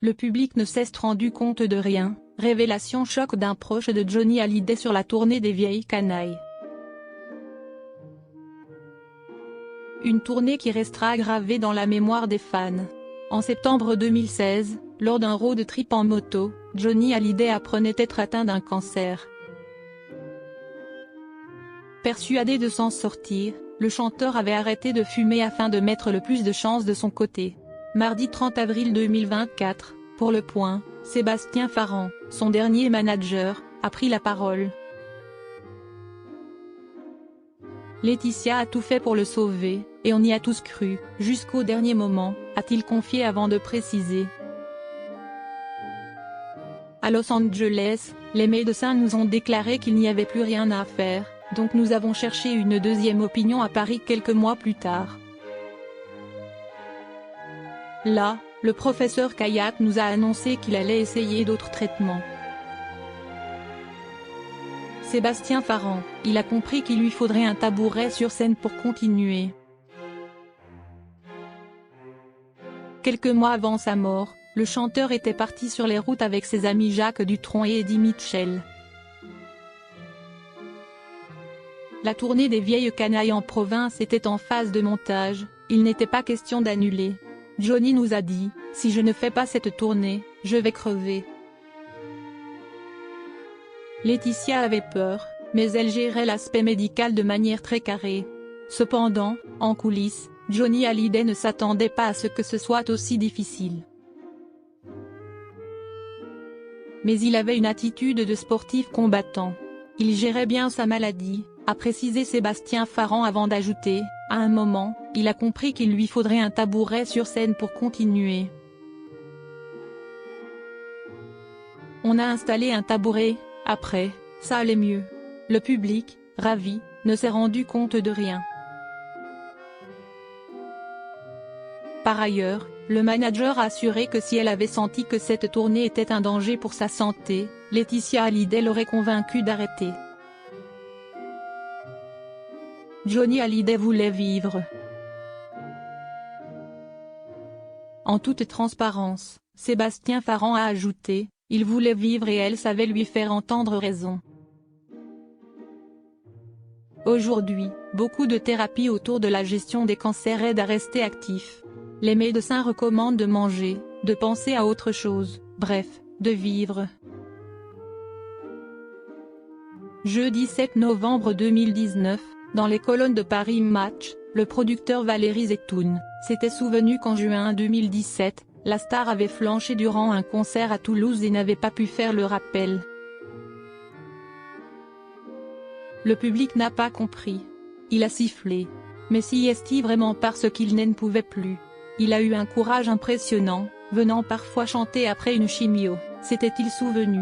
le public ne s'est rendu compte de rien. Révélation choc d'un proche de Johnny Hallyday sur la tournée des Vieilles Canailles. Une tournée qui restera gravée dans la mémoire des fans. En septembre 2016, lors d'un road trip en moto, Johnny Hallyday apprenait être atteint d'un cancer. Persuadé de s'en sortir, le chanteur avait arrêté de fumer afin de mettre le plus de chance de son côté. Mardi 30 avril 2024, pour Le Point, Sébastien Farran, son dernier manager, a pris la parole. Laetitia a tout fait pour le sauver, et on y a tous cru, jusqu'au dernier moment, a-t-il confié avant de préciser. À Los Angeles, les médecins nous ont déclaré qu'il n'y avait plus rien à faire, donc nous avons cherché une deuxième opinion à Paris quelques mois plus tard. Là, le professeur Kayak nous a annoncé qu'il allait essayer d'autres traitements. Sébastien Farran, il a compris qu'il lui faudrait un tabouret sur scène pour continuer. Quelques mois avant sa mort, le chanteur était parti sur les routes avec ses amis Jacques Dutronc et Eddie Mitchell. La tournée des Vieilles Canailles en province était en phase de montage, il n'était pas question d'annuler. Johnny nous a dit, « Si je ne fais pas cette tournée, je vais crever ». Laetitia avait peur, mais elle gérait l'aspect médical de manière très carrée. Cependant, en coulisses, Johnny Hallyday ne s'attendait pas à ce que ce soit aussi difficile. Mais il avait une attitude de sportif combattant. Il gérait bien sa maladie, a précisé Sébastien Farran avant d'ajouter, « À un moment, il a compris qu'il lui faudrait un tabouret sur scène pour continuer. On a installé un tabouret, après, ça allait mieux. Le public, ravi, ne s'est rendu compte de rien. » Par ailleurs, le manager a assuré que si elle avait senti que cette tournée était un danger pour sa santé, Laetitia Hallyday l'aurait convaincue d'arrêter. Johnny Hallyday voulait vivre. En toute transparence, Sébastien Farran a ajouté, « Il voulait vivre et elle savait lui faire entendre raison. » Aujourd'hui, beaucoup de thérapies autour de la gestion des cancers aident à rester actif. Les médecins recommandent de manger, de penser à autre chose, bref, de vivre. Jeudi 7 novembre 2019, dans les colonnes de Paris Match, le producteur Valérie Zetoun s'était souvenu qu'en juin 2017, la star avait flanché durant un concert à Toulouse et n'avait pas pu faire le rappel. Le public n'a pas compris. Il a sifflé. Mais s'y est-il vraiment parce qu'il n'en pouvait plus? Il a eu un courage impressionnant, venant parfois chanter après une chimio, s'était-il souvenu.